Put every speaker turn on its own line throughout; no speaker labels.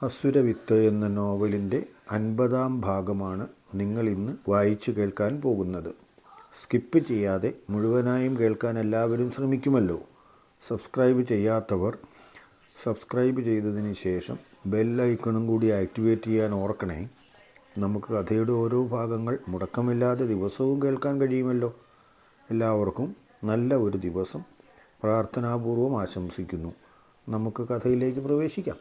അസുരവിത്ത് എന്ന നോവലിൻ്റെ 50-ാം ഭാഗമാണ് നിങ്ങളിന്ന് വായിച്ചു കേൾക്കാൻ പോകുന്നത്. സ്കിപ്പ് ചെയ്യാതെ മുഴുവനായും കേൾക്കാൻ എല്ലാവരും ശ്രമിക്കുമല്ലോ. സബ്സ്ക്രൈബ് ചെയ്യാത്തവർ സബ്സ്ക്രൈബ് ചെയ്തതിന് ശേഷം ബെൽ ഐക്കണും കൂടി ആക്ടിവേറ്റ് ചെയ്യാൻ ഓർക്കണേ. നമുക്ക് കഥയുടെ ഓരോ ഭാഗങ്ങൾ മുടക്കമില്ലാതെ ദിവസവും കേൾക്കാൻ കഴിയുമല്ലോ. എല്ലാവർക്കും നല്ല ഒരു ദിവസം പ്രാർത്ഥനാപൂർവം ആശംസിക്കുന്നു. നമുക്ക് കഥയിലേക്ക് പ്രവേശിക്കാം.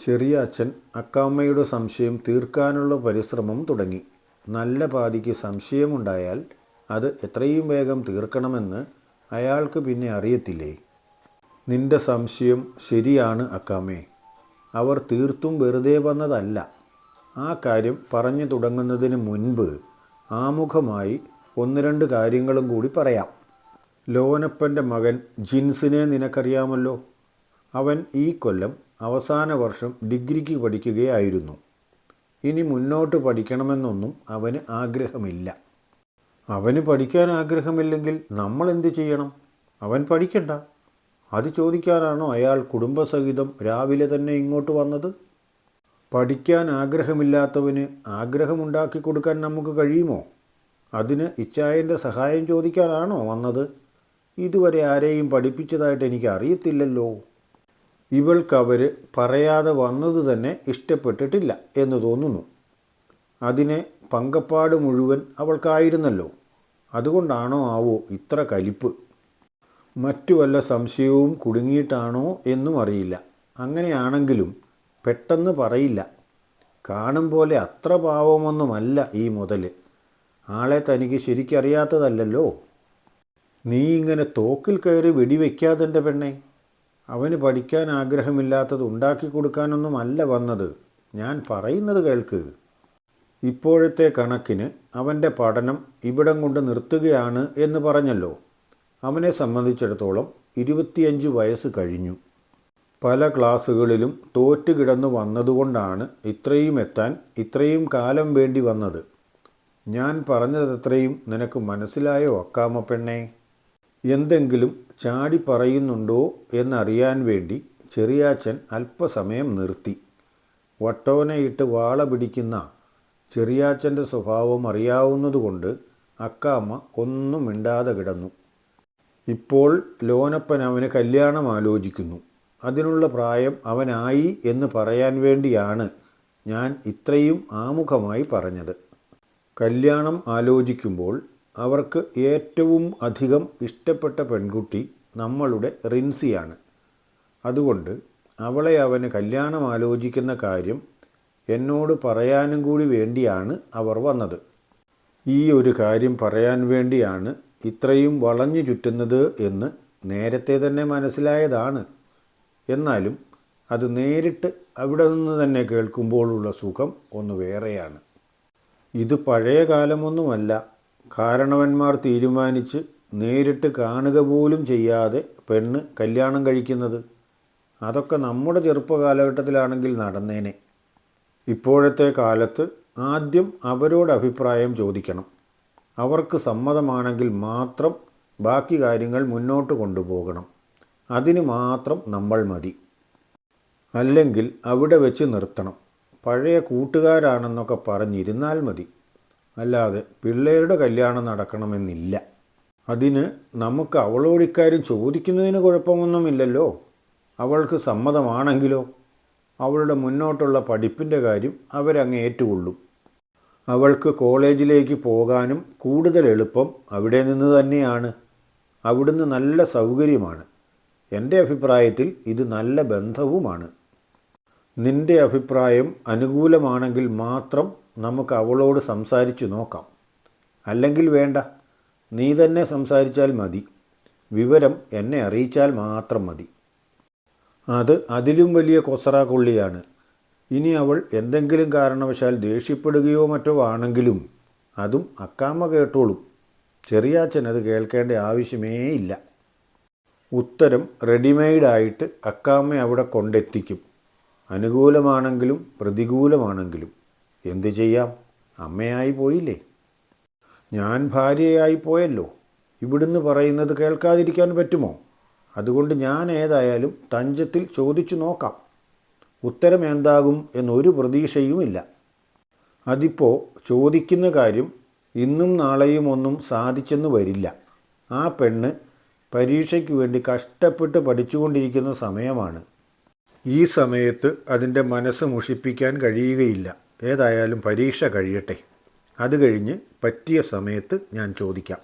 ചെറിയ അച്ഛൻ അക്കാമ്മയുടെ സംശയം തീർക്കാനുള്ള പരിശ്രമം തുടങ്ങി. നല്ല പാതിക്ക് സംശയമുണ്ടായാൽ അത് എത്രയും വേഗം തീർക്കണമെന്ന് അയാൾക്ക് പിന്നെ അറിയത്തില്ലേ? നിന്റെ സംശയം ശരിയാണ് അക്കാമ്മേ. അവർ തീർത്തും വെറുതെ വന്നതല്ല. ആ കാര്യം പറഞ്ഞു തുടങ്ങുന്നതിന് മുൻപ് ആമുഖമായി 1-2 കാര്യങ്ങളും കൂടി പറയാം. ലോനപ്പൻ്റെ മകൻ ജിൻസിനെ നിനക്കറിയാമല്ലോ. അവൻ ഈ കൊല്ലം അവസാന വർഷം ഡിഗ്രിക്ക് പഠിക്കുകയായിരുന്നു. ഇനി മുന്നോട്ട് പഠിക്കണമെന്നൊന്നും അവന് ആഗ്രഹമില്ല. അവന് പഠിക്കാൻ ആഗ്രഹമില്ലെങ്കിൽ നമ്മൾ എന്ത് ചെയ്യണം? അവൻ പഠിക്കണ്ട. അത് ചോദിക്കാനാണോ അയാൾ കുടുംബസഹിതം രാവിലെ തന്നെ ഇങ്ങോട്ട് വന്നത്? പഠിക്കാൻ ആഗ്രഹമില്ലാത്തവന് ആഗ്രഹമുണ്ടാക്കി കൊടുക്കാൻ നമുക്ക് കഴിയുമോ? അതിന് ഇച്ചായൻ്റെ സഹായം ചോദിക്കാനാണോ വന്നത്? ഇതുവരെ ആരെയും പഠിപ്പിച്ചതായിട്ട് എനിക്ക് അറിയത്തില്ലല്ലോ. ഇവൾക്കവർ പറയാതെ വന്നത് തന്നെ ഇഷ്ടപ്പെട്ടിട്ടില്ല എന്ന് തോന്നുന്നു. അതിനെ പങ്കപ്പാട് മുഴുവൻ അവൾക്കായിരുന്നല്ലോ. അതുകൊണ്ടാണോ ആവോ ഇത്ര കലിപ്പ്? മറ്റു വല്ല സംശയവും കുടുങ്ങിയിട്ടാണോ എന്നും അറിയില്ല. അങ്ങനെയാണെങ്കിലും പെട്ടെന്ന് പറയില്ല. കാണും പോലെ അത്ര പാവമൊന്നുമല്ല ഈ മുതൽ. ആളെ തനിക്ക് ശരിക്കറിയാത്തതല്ലല്ലോ. നീ ഇങ്ങനെ തോക്കിൽ കയറി വെടിവെക്കാതെൻ്റെ പെണ്ണെ. അവന് പഠിക്കാൻ ആഗ്രഹമില്ലാത്തത് ഉണ്ടാക്കി കൊടുക്കാനൊന്നുമല്ല വന്നത്. ഞാൻ പറയുന്നത് കേൾക്ക്. ഇപ്പോഴത്തെ കണക്കിന് അവൻ്റെ പഠനം ഇവിടം കൊണ്ട് നിർത്തുകയാണ് എന്ന് പറഞ്ഞല്ലോ. അവനെ സംബന്ധിച്ചിടത്തോളം 25 വയസ്സ് കഴിഞ്ഞു. പല ക്ലാസ്സുകളിലും തോറ്റുകിടന്നു വന്നതുകൊണ്ടാണ് ഇത്രയും എത്താൻ ഇത്രയും കാലം വേണ്ടി വന്നത്. ഞാൻ പറഞ്ഞതത്രയും നിനക്ക് മനസ്സിലായോ അക്കാമ്മ പെണ്ണേ? എന്തെങ്കിലും ചാടി പറയുന്നുണ്ടോ എന്നറിയാൻ വേണ്ടി ചെറിയാച്ചൻ അല്പസമയം നിർത്തി. വട്ടോനയിട്ട് വാള പിടിക്കുന്ന ചെറിയാച്ചൻ്റെ സ്വഭാവം അറിയാവുന്നതുകൊണ്ട് അക്കാമ്മ ഒന്നും മിണ്ടാതെ കിടന്നു. ഇപ്പോൾ ലോനപ്പൻ അവന് കല്യാണം ആലോചിക്കുന്നു. അതിനുള്ള പ്രായം അവനായി എന്ന് പറയാൻ വേണ്ടിയാണ് ഞാൻ ഇത്രയും ആമുഖമായി പറഞ്ഞത്. കല്യാണം ആലോചിക്കുമ്പോൾ അവർക്ക് ഏറ്റവും അധികം ഇഷ്ടപ്പെട്ട പെൺകുട്ടി നമ്മളുടെ റിൻസിയാണ്. അതുകൊണ്ട് അവളെ അവന് കല്യാണം ആലോചിക്കുന്ന കാര്യം എന്നോട് പറയാനും കൂടി വേണ്ടിയാണ് അവർ വന്നത്. ഈ ഒരു കാര്യം പറയാൻ വേണ്ടിയാണ് ഇത്രയും വളഞ്ഞു ചുറ്റുന്നത് എന്ന് നേരത്തെ തന്നെ മനസ്സിലായതാണ്. എന്നാലും അത് നേരിട്ട് അവിടെ നിന്ന് തന്നെ കേൾക്കുമ്പോഴുള്ള സുഖം ഒന്ന് വേറെയാണ്. ഇത് പഴയ കാലമൊന്നുമല്ല. കാരണവന്മാർ തീരുമാനിച്ച് നേരിട്ട് കാണുക പോലും ചെയ്യാതെ പെണ്ണ് കല്യാണം കഴിക്കുന്നത്. അതൊക്കെ നമ്മുടെ ചെറുപ്പകാലഘട്ടത്തിലാണെങ്കിൽ നടന്നേനെ. ഇപ്പോഴത്തെ കാലത്ത് ആദ്യം അവരോട് അഭിപ്രായം ചോദിക്കണം. അവർക്ക് സമ്മതമാണെങ്കിൽ മാത്രം ബാക്കി കാര്യങ്ങൾ മുന്നോട്ട് കൊണ്ടുപോകണം. അതിന് മാത്രം നമ്മൾ മതി. അല്ലെങ്കിൽ അവിടെ വെച്ച് നിർത്തണം. പഴയ കൂട്ടുകാരാണെന്നൊക്കെ പറഞ്ഞിരുന്നാൽ മതി. അല്ലാതെ പിള്ളേരുടെ കല്യാണം നടക്കണമെന്നില്ല. അതിന് നമുക്ക് അവളോട് ഇക്കാര്യം ചോദിക്കുന്നതിന് കുഴപ്പമൊന്നുമില്ലല്ലോ. അവൾക്ക് സമ്മതമാണെങ്കിലോ അവളുടെ മുന്നോട്ടുള്ള പഠിപ്പിൻ്റെ കാര്യം അവരങ്ങ് ഏറ്റുകൊള്ളും. അവൾക്ക് കോളേജിലേക്ക് പോകാനും കൂടുതൽ എളുപ്പം അവിടെ നിന്ന് തന്നെയാണ്. അവിടുന്ന് നല്ല സൗകര്യമാണ്. എൻ്റെ അഭിപ്രായത്തിൽ ഇത് നല്ല ബന്ധവുമാണ്. നിൻ്റെ അഭിപ്രായം അനുകൂലമാണെങ്കിൽ മാത്രം നമുക്ക് അവളോട് സംസാരിച്ചു നോക്കാം. അല്ലെങ്കിൽ വേണ്ട, നീ തന്നെ സംസാരിച്ചാൽ മതി. വിവരം എന്നെ അറിയിച്ചാൽ മാത്രം മതി. അത് അതിലും വലിയ കൊസറ കൊള്ളിയാണ്. ഇനി അവൾ എന്തെങ്കിലും കാരണവശാൽ ദേഷ്യപ്പെടുകയോ മറ്റോ ആണെങ്കിലും അതും അക്കാമ്മ കേട്ടോളും. ചെറിയാച്ചൻ അത് കേൾക്കേണ്ട ആവശ്യമേ ഇല്ല. ഉത്തരം റെഡിമെയ്ഡായിട്ട് അക്കാമ്മ അവിടെ കൊണ്ടെത്തിക്കും. അനുകൂലമാണെങ്കിലും പ്രതികൂലമാണെങ്കിലും. എന്തു ചെയ്യാം? അമ്മയായി പോയില്ലേ. ഞാൻ ഭാര്യയായി പോയല്ലോ. ഇവിടുന്ന് പറയുന്നത് കേൾക്കാതിരിക്കാൻ പറ്റുമോ? അതുകൊണ്ട് ഞാൻ ഏതായാലും തഞ്ചത്തിൽ ചോദിച്ചു നോക്കാം. ഉത്തരം എന്താകും എന്നൊരു പ്രതീക്ഷയുമില്ല. അതിപ്പോൾ ചോദിക്കുന്ന കാര്യം ഇന്നും നാളെയും ഒന്നും സാധിച്ചെന്ന് വരില്ല. ആ പെണ്ണ് പരീക്ഷയ്ക്ക് വേണ്ടി കഷ്ടപ്പെട്ട് പഠിച്ചുകൊണ്ടിരിക്കുന്ന സമയമാണ്. ഈ സമയത്ത് അതിൻ്റെ മനസ്സ് മുഷിപ്പിക്കാൻ കഴിയുകയില്ല. ഏതായാലും പരീക്ഷ കഴിയട്ടെ. അത് കഴിഞ്ഞ് പറ്റിയ സമയത്ത് ഞാൻ ചോദിക്കാം.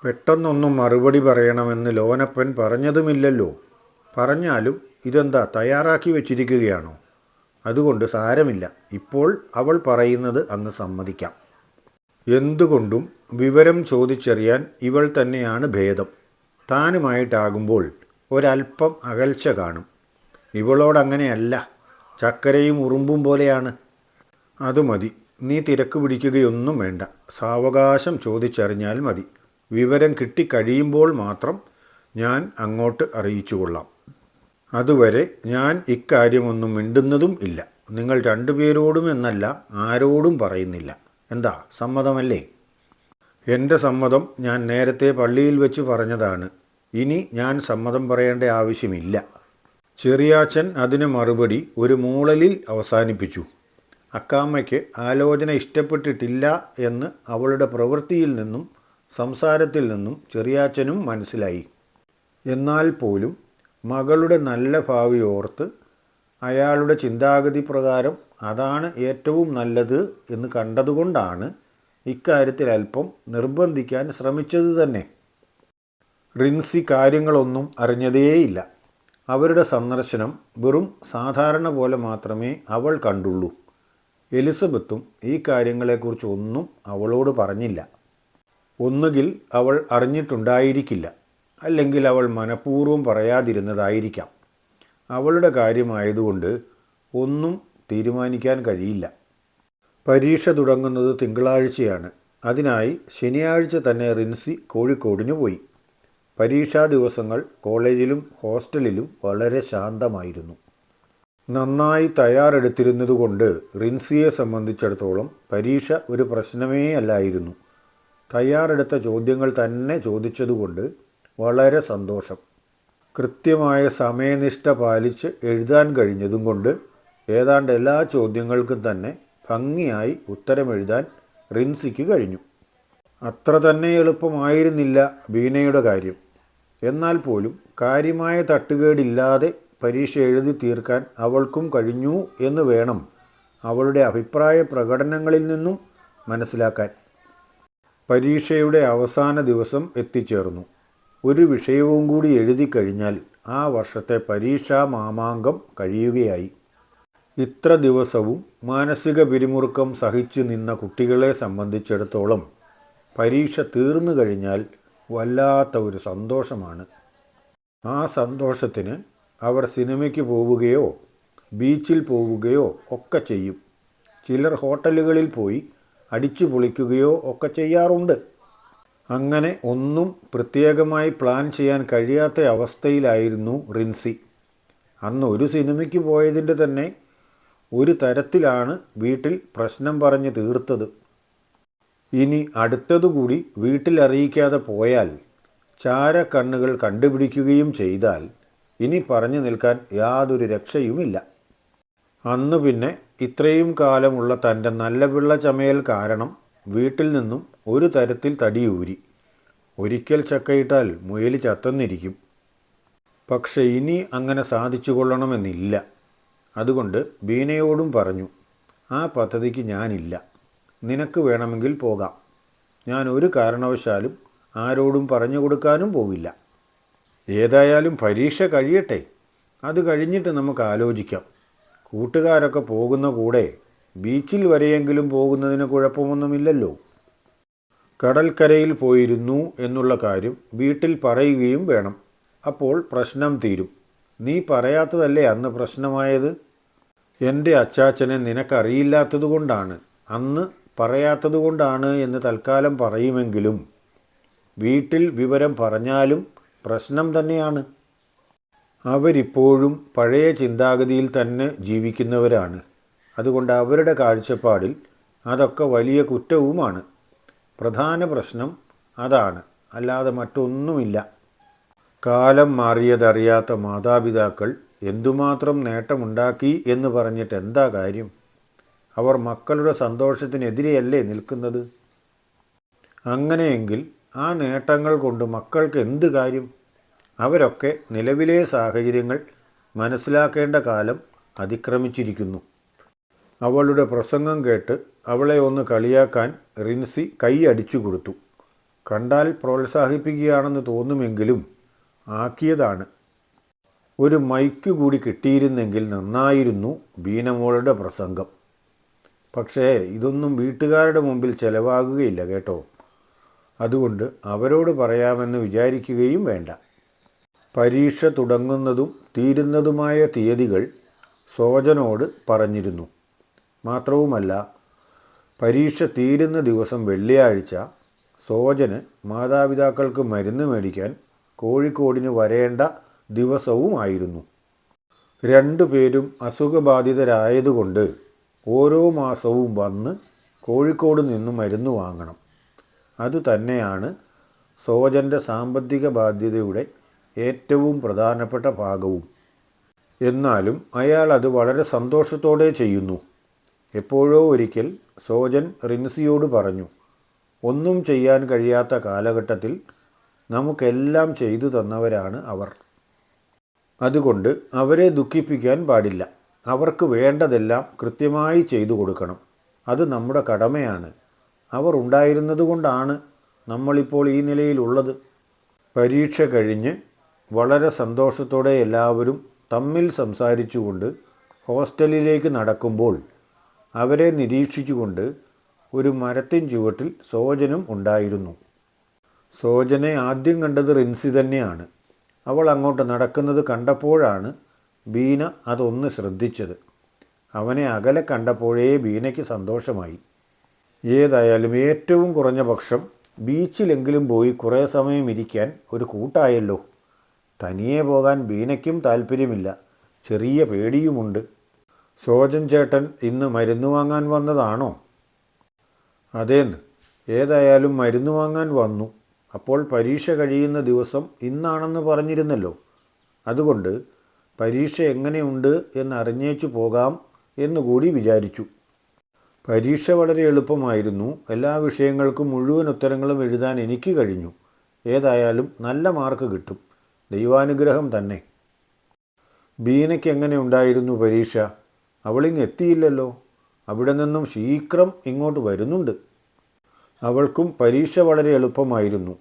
പെട്ടെന്നൊന്നും മറുപടി പറയണമെന്ന് ലോനപ്പൻ പറഞ്ഞതുമില്ലല്ലോ. പറഞ്ഞാലും ഇതെന്താ തയ്യാറാക്കി വച്ചിരിക്കുകയാണോ? അതുകൊണ്ട് സാരമില്ല, ഇപ്പോൾ അവൾ പറയുന്നത് അങ്ങ് സമ്മതിക്കാം. എന്തുകൊണ്ടും വിവരം ചോദിച്ചറിയാൻ ഇവൾ തന്നെയാണ് ഭേദം. താനുമായിട്ടാകുമ്പോൾ ഒരല്പം അകൽച്ച കാണും. ഇവളോടങ്ങനെയല്ല, ചക്കരയും ഉറുമ്പും പോലെയാണ്. അത് മതി, നീ തിരക്ക് പിടിക്കുകയൊന്നും വേണ്ട. സാവകാശം ചോദിച്ചറിഞ്ഞാൽ മതി. വിവരം കിട്ടിക്കഴിയുമ്പോൾ മാത്രം ഞാൻ അങ്ങോട്ട് അറിയിച്ചുകൊള്ളാം. അതുവരെ ഞാൻ ഇക്കാര്യമൊന്നും മിണ്ടുന്നതും ഇല്ല. നിങ്ങൾ രണ്ടുപേരോടും എന്നല്ല, ആരോടും പറയുന്നില്ല. എന്താ, സമ്മതമല്ലേ? എൻ്റെ സമ്മതം ഞാൻ നേരത്തെ പള്ളിയിൽ വെച്ച് പറഞ്ഞതാണ്. ഇനി ഞാൻ സമ്മതം പറയേണ്ട ആവശ്യമില്ല. ചെറിയാച്ചൻ അതിന് മറുപടി ഒരു മൂളലിൽ അവസാനിപ്പിച്ചു. അക്കാമ്മയ്ക്ക് ആലോചന ഇഷ്ടപ്പെട്ടിട്ടില്ല എന്ന് അവളുടെ പ്രവൃത്തിയിൽ നിന്നും സംസാരത്തിൽ നിന്നും ചെറിയാച്ചനും മനസ്സിലായി. എന്നാൽ പോലും മകളുടെ നല്ല ഭാവി ഓർത്ത് അയാളുടെ ചിന്താഗതി പ്രകാരം അതാണ് ഏറ്റവും നല്ലത് എന്ന് കണ്ടതുകൊണ്ടാണ് ഇക്കാര്യത്തിൽ അല്പം നിർബന്ധിക്കാൻ ശ്രമിച്ചത് തന്നെ. റിൻസി കാര്യങ്ങളൊന്നും അറിഞ്ഞതേയില്ല. അവരുടെ സന്ദർശനം വെറും സാധാരണ പോലെ മാത്രമേ അവൾ കണ്ടുള്ളൂ. എലിസബത്തും ഈ കാര്യങ്ങളെക്കുറിച്ച് ഒന്നും അവളോട് പറഞ്ഞില്ല. ഒന്നുകിൽ അവൾ അറിഞ്ഞിട്ടുണ്ടായിരിക്കില്ല, അല്ലെങ്കിൽ അവൾ മനഃപൂർവ്വം പറയാതിരുന്നതായിരിക്കാം. അവളുടെ കാര്യമായതുകൊണ്ട് ഒന്നും തീരുമാനിക്കാൻ കഴിയില്ല. പരീക്ഷ തുടങ്ങുന്നത് തിങ്കളാഴ്ചയാണ്. അതിനായി ശനിയാഴ്ച തന്നെ റിൻസി കോഴിക്കോടിന് പോയി. പരീക്ഷാ ദിവസങ്ങൾ കോളേജിലും ഹോസ്റ്റലിലും വളരെ ശാന്തമായിരുന്നു. നന്നായി തയ്യാറെടുത്തിരുന്നതുകൊണ്ട് റിൻസിയെ സംബന്ധിച്ചിടത്തോളം പരീക്ഷ ഒരു പ്രശ്നമേ അല്ലായിരുന്നു. തയ്യാറെടുത്ത ചോദ്യങ്ങൾ തന്നെ ചോദിച്ചതുകൊണ്ട് വളരെ സന്തോഷം. കൃത്യമായ സമയനിഷ്ഠ പാലിച്ച് എഴുതാൻ കഴിഞ്ഞതും കൊണ്ട് ഏതാണ്ട് എല്ലാ ചോദ്യങ്ങൾക്കും തന്നെ ഭംഗിയായി ഉത്തരമെഴുതാൻ റിൻസിക്ക് കഴിഞ്ഞു. അത്ര തന്നെ എളുപ്പമായിരുന്നില്ല ബീനയുടെ കാര്യം. എന്നാൽ പോലും കാര്യമായ തട്ടുകേടില്ലാതെ പരീക്ഷ എഴുതി തീർക്കാൻ അവൾക്കും കഴിഞ്ഞു എന്ന് വേണം അവളുടെ അഭിപ്രായ പ്രകടനങ്ങളിൽ നിന്നും മനസ്സിലാക്കാൻ. പരീക്ഷയുടെ അവസാന ദിവസം എത്തിച്ചേർന്നു. ഒരു വിഷയവും കൂടി എഴുതി കഴിഞ്ഞാൽ ആ വർഷത്തെ പരീക്ഷാ മാമാങ്കം കഴിയുകയായി. ഇത്ര ദിവസവും മാനസിക പിരിമുറുക്കം സഹിച്ചു നിന്ന കുട്ടികളെ സംബന്ധിച്ചിടത്തോളം പരീക്ഷ തീർന്നു കഴിഞ്ഞാൽ വല്ലാത്ത ഒരു സന്തോഷമാണ്. ആ സന്തോഷത്തിന് അവർ സിനിമയ്ക്ക് പോവുകയോ ബീച്ചിൽ പോവുകയോ ഒക്കെ ചെയ്യും. ചിലർ ഹോട്ടലുകളിൽ പോയി അടിച്ചു പൊളിക്കുകയോ ഒക്കെ ചെയ്യാറുണ്ട്. അങ്ങനെ ഒന്നും പ്രത്യേകമായി പ്ലാൻ ചെയ്യാൻ കഴിയാത്ത അവസ്ഥയിലായിരുന്നു റിൻസി. അന്ന് ഒരു സിനിമയ്ക്ക് പോയതിൻ്റെ തന്നെ ഒരു തരത്തിലാണ് വീട്ടിൽ പ്രശ്നം പറഞ്ഞ് തീർത്തത്. ഇനി അടുത്തതുകൂടി വീട്ടിൽ അറിയിക്കാതെ പോയാൽ, ചാരക്കണ്ണുകൾ കണ്ടുപിടിക്കുകയും ചെയ്താൽ ഇനി പറഞ്ഞു നിൽക്കാൻ യാതൊരു രക്ഷയുമില്ല. അന്ന് പിന്നെ ഇത്രയും കാലമുള്ള തൻ്റെ നല്ല പിള്ള ചമയൽ കാരണം വീട്ടിൽ നിന്നും ഒരു തരത്തിൽ തടിയൂരി. ഒരിക്കൽ ചക്കയിട്ടാൽ മുയൽ ചത്തെന്നിരിക്കും. പക്ഷെ ഇനി അങ്ങനെ സാധിച്ചു കൊള്ളണമെന്നില്ല. അതുകൊണ്ട് ബീനയോടും പറഞ്ഞു, ആ പദ്ധതിക്ക് ഞാനില്ല. നിനക്ക് വേണമെങ്കിൽ പോകാം. ഞാൻ ഒരു കാരണവശാലും ആരോടും പറഞ്ഞു കൊടുക്കാനും പോവില്ല. ഏതായാലും പരീക്ഷ കഴിയട്ടെ, അത് കഴിഞ്ഞിട്ട് നമുക്ക് ആലോചിക്കാം. കൂട്ടുകാരൊക്കെ പോകുന്ന കൂടെ ബീച്ചിൽ വരെയെങ്കിലും പോകുന്നതിന് കുഴപ്പമൊന്നുമില്ലല്ലോ. കടൽക്കരയിൽ പോയിരുന്നു എന്നുള്ള കാര്യം വീട്ടിൽ പറയുകയും വേണം. അപ്പോൾ പ്രശ്നം തീരും. നീ പറയാത്തതല്ലേ അന്ന് പ്രശ്നമായത്? എൻ്റെ അച്ചാച്ചനെ നിനക്കറിയില്ലാത്തതുകൊണ്ടാണ്, അന്ന് പറയാത്തതുകൊണ്ടാണ് എന്ന് തൽക്കാലം പറയുമെങ്കിലും വീട്ടിൽ വിവരം പറഞ്ഞാലും പ്രശ്നം തന്നെയാണ്. അവരിപ്പോഴും പഴയ ചിന്താഗതിയിൽ തന്നെ ജീവിക്കുന്നവരാണ്. അതുകൊണ്ട് അവരുടെ കാഴ്ചപ്പാടിൽ അതൊക്കെ വലിയ കുറ്റവുമാണ്. പ്രധാന പ്രശ്നം അതാണ്, അല്ലാതെ മറ്റൊന്നുമില്ല. കാലം മാറിയതറിയാത്ത മാതാപിതാക്കൾ എന്തുമാത്രം നേട്ടമുണ്ടാക്കി എന്ന് പറഞ്ഞിട്ട് എന്താ കാര്യം? അവർ മക്കളുടെ സന്തോഷത്തിനെതിരെയല്ലേ നിൽക്കുന്നത്? അങ്ങനെയെങ്കിൽ ആ നേട്ടങ്ങൾ കൊണ്ട് മക്കൾക്ക് എന്ത് കാര്യം? അവരൊക്കെ നിലവിലെ സാഹചര്യങ്ങൾ മനസ്സിലാക്കേണ്ട കാലം അതിക്രമിച്ചിരിക്കുന്നു. അവളുടെ പ്രസംഗം കേട്ട് അവളെ ഒന്ന് കളിയാക്കാൻ റിൻസി കൈ അടിച്ചു കൊടുത്തു. കണ്ടാൽ പ്രോത്സാഹിപ്പിക്കുകയാണെന്ന് തോന്നുമെങ്കിലും ആക്കിയതാണ്. ഒരു മൈക്ക് കൂടി കിട്ടിയിരുന്നെങ്കിൽ നന്നായിരുന്നു ബീനമോളുടെ പ്രസംഗം. പക്ഷേ ഇതൊന്നും വീട്ടുകാരുടെ മുമ്പിൽ ചെലവാകുകയില്ല കേട്ടോ. അതുകൊണ്ട് അവരോട് പറയാമെന്ന് വിചാരിക്കുകയും വേണ്ട. പരീക്ഷ തുടങ്ങുന്നതും തീരുന്നതുമായ തീയതികൾ സോജനോട് പറഞ്ഞിരുന്നു. മാത്രവുമല്ല, പരീക്ഷ തീരുന്ന ദിവസം വെള്ളിയാഴ്ച സോജന് മാതാപിതാക്കൾക്ക് മരുന്ന് മേടിക്കാൻ കോഴിക്കോടിന് വരേണ്ട ദിവസവുമായിരുന്നു. രണ്ടുപേരും അസുഖബാധിതരായതുകൊണ്ട് ഓരോ മാസവും വന്ന് കോഴിക്കോട് നിന്ന് മരുന്ന് വാങ്ങണം. അതുതന്നെയാണ് സോജൻ്റെ സാമ്പത്തിക ബാധ്യതയുടെ ഏറ്റവും പ്രധാനപ്പെട്ട ഭാഗവും. എന്നാലും അയാൾ അത് വളരെ സന്തോഷത്തോടെ ചെയ്യുന്നു. എപ്പോഴോ ഒരിക്കൽ സോജൻ റിൻസിയോട് പറഞ്ഞു, ഒന്നും ചെയ്യാൻ കഴിയാത്ത കാലഘട്ടത്തിൽ നമുക്കെല്ലാം ചെയ്തു തന്നവരാണ് അവർ. അതുകൊണ്ട് അവരെ ദുഃഖിപ്പിക്കാൻ പാടില്ല. അവർക്ക് വേണ്ടതെല്ലാം കൃത്യമായി ചെയ്തു കൊടുക്കണം. അത് നമ്മുടെ കടമയാണ്. അവർ ഉണ്ടായിരുന്നതുകൊണ്ടാണ് നമ്മളിപ്പോൾ ഈ നിലയിലുള്ളത്. പരീക്ഷ കഴിഞ്ഞ് വളരെ സന്തോഷത്തോടെ എല്ലാവരും തമ്മിൽ സംസാരിച്ചുകൊണ്ട് ഹോസ്റ്റലിലേക്ക് നടക്കുമ്പോൾ അവരെ നിരീക്ഷിച്ചുകൊണ്ട് ഒരു മരത്തിൻ ചുവട്ടിൽ സോജനും ഉണ്ടായിരുന്നു. സോജനെ ആദ്യം കണ്ടത് റിൻസി തന്നെയാണ്. അവൾ അങ്ങോട്ട് നടക്കുന്നത് കണ്ടപ്പോഴാണ് ബീന അതൊന്ന് ശ്രദ്ധിച്ചത്. അവനെ അകലെ കണ്ടപ്പോഴേ ബീനയ്ക്ക് സന്തോഷമായി. ഏതായാലും ഏറ്റവും കുറഞ്ഞ പക്ഷം ബീച്ചിലെങ്കിലും പോയി കുറേ സമയം ഇരിക്കാൻ ഒരു കൂട്ടായല്ലോ. തനിയെ പോകാൻ ബീനയ്ക്കും താല്പര്യമില്ല, ചെറിയ പേടിയുമുണ്ട്. സോജൻ ചേട്ടൻ ഇന്ന് മരുന്ന് വാങ്ങാൻ വന്നതാണോ? അതേന്ന്. ഏതായാലും മരുന്ന് വാങ്ങാൻ വന്നു. അപ്പോൾ പരീക്ഷ കഴിയുന്ന ദിവസം ഇന്നാണെന്ന് പറഞ്ഞിരുന്നല്ലോ. അതുകൊണ്ട് പരീക്ഷ എങ്ങനെയുണ്ട് എന്നറിഞ്ഞേച്ചു പോകാം എന്നുകൂടി വിചാരിച്ചു. പരീക്ഷ വളരെ എളുപ്പമായിരുന്നു. എല്ലാ വിഷയങ്ങൾക്കും മുഴുവൻ ഉത്തരങ്ങളും എഴുതാൻ എനിക്ക് കഴിഞ്ഞു. ഏതായാലും നല്ല മാർക്ക് കിട്ടും. ദൈവാനുഗ്രഹം തന്നെ. ബീനയ്ക്ക് എങ്ങനെ ഉണ്ടായിരുന്നു പരീക്ഷ? അവളിങ്ങ് എത്തിയില്ലല്ലോ. അവിടെ നിന്നും ശീഘ്രം ഇങ്ങോട്ട് വരുന്നുണ്ട്. അവൾക്കും പരീക്ഷ വളരെ എളുപ്പമായിരുന്നു.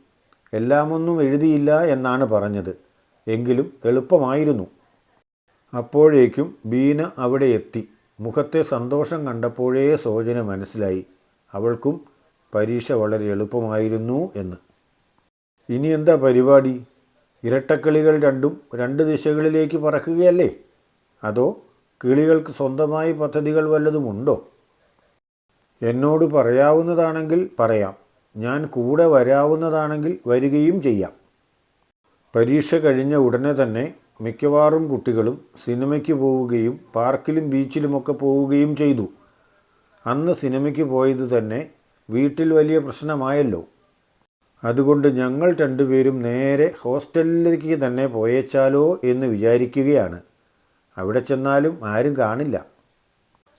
എല്ലാമൊന്നും എഴുതിയില്ല എന്നാണ് പറഞ്ഞത്. എങ്കിലും എളുപ്പമായിരുന്നു. അപ്പോഴേക്കും ബീന അവിടെ എത്തി. മുഖത്തെ സന്തോഷം കണ്ടപ്പോഴേ സോജന് മനസ്സിലായി അവൾക്കും പരീക്ഷ വളരെ എളുപ്പമായിരുന്നു എന്ന്. ഇനി എന്താ പരിപാടി? ഇരട്ടക്കിളികൾ രണ്ടും രണ്ട് ദിശകളിലേക്ക് പറക്കുകയല്ലേ? അതോ കിളികൾക്ക് സ്വന്തമായി പദ്ധതികൾ വല്ലതുമുണ്ടോ? എന്നോട് പറയാവുന്നതാണെങ്കിൽ പറയാം. ഞാൻ കൂടെ വരാവുന്നതാണെങ്കിൽ വരികയും ചെയ്യാം. പരീക്ഷ കഴിഞ്ഞ ഉടനെ തന്നെ മിക്കവാറും കുട്ടികളും സിനിമയ്ക്ക് പോവുകയും പാർക്കിലും ബീച്ചിലുമൊക്കെ പോവുകയും ചെയ്തു. അന്ന് സിനിമയ്ക്ക് പോയത് തന്നെ വീട്ടിൽ വലിയ പ്രശ്നമായല്ലോ. അതുകൊണ്ട് ഞങ്ങൾ രണ്ടുപേരും നേരെ ഹോസ്റ്റലിലേക്ക് തന്നെ പോയേച്ചാലോ എന്ന് വിചാരിക്കുകയാണ്. അവിടെ ചെന്നാലും ആരും കാണില്ല.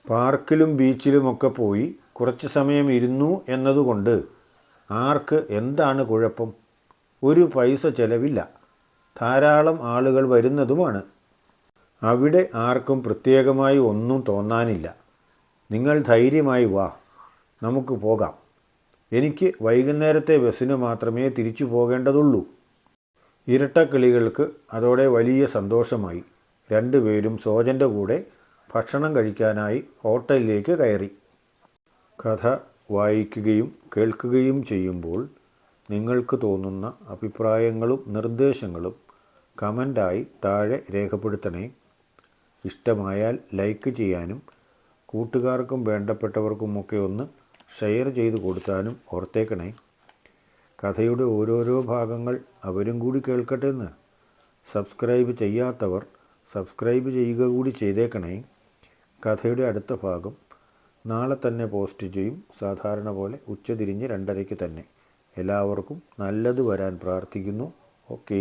പാർക്കിലും ബീച്ചിലുമൊക്കെ പോയി കുറച്ച് സമയം ഇരുന്നു എന്നതുകൊണ്ട് ആർക്ക് എന്താണ് കുഴപ്പം? ഒരു പൈസ ചെലവില്ല. ധാരാളം ആളുകൾ വരുന്നതുമാണ്. അവിടെ ആർക്കും പ്രത്യേകമായി ഒന്നും തോന്നാനില്ല. നിങ്ങൾ ധൈര്യമായി വാ, നമുക്ക് പോകാം. എനിക്ക് വൈകുന്നേരത്തെ ബസ്സിന് മാത്രമേ തിരിച്ചു പോകേണ്ടതുള്ളൂ. ഇരട്ടക്കിളികൾക്ക് അതോടെ വലിയ സന്തോഷമായി. രണ്ടുപേരും സോജൻ്റെ കൂടെ ഭക്ഷണം കഴിക്കാനായി ഹോട്ടലിലേക്ക് കയറി. കഥ വായിക്കുകയും കേൾക്കുകയും ചെയ്യുമ്പോൾ നിങ്ങൾക്ക് തോന്നുന്ന അഭിപ്രായങ്ങളും നിർദ്ദേശങ്ങളും കമൻ്റായി താഴെ രേഖപ്പെടുത്തണേ. ഇഷ്ടമായാൽ ലൈക്ക് ചെയ്യാനും കൂട്ടുകാർക്കും വേണ്ടപ്പെട്ടവർക്കുമൊക്കെ ഒന്ന് ഷെയർ ചെയ്ത് കൊടുത്താനും ഓർത്തേക്കണേ. കഥയുടെ ഓരോരോ ഭാഗങ്ങൾ അവരും കൂടി കേൾക്കട്ടെ എന്ന്. സബ്സ്ക്രൈബ് ചെയ്യാത്തവർ സബ്സ്ക്രൈബ് ചെയ്യുക കൂടി ചെയ്തേക്കണേ. കഥയുടെ അടുത്ത ഭാഗം നാളെ തന്നെ പോസ്റ്റ് ചെയ്യും. സാധാരണ പോലെ ഉച്ചതിരിഞ്ഞ് 2:30 തന്നെ. എല്ലാവർക്കും നല്ലത് വരാൻ പ്രാർത്ഥിക്കുന്നു. ഓക്കേ.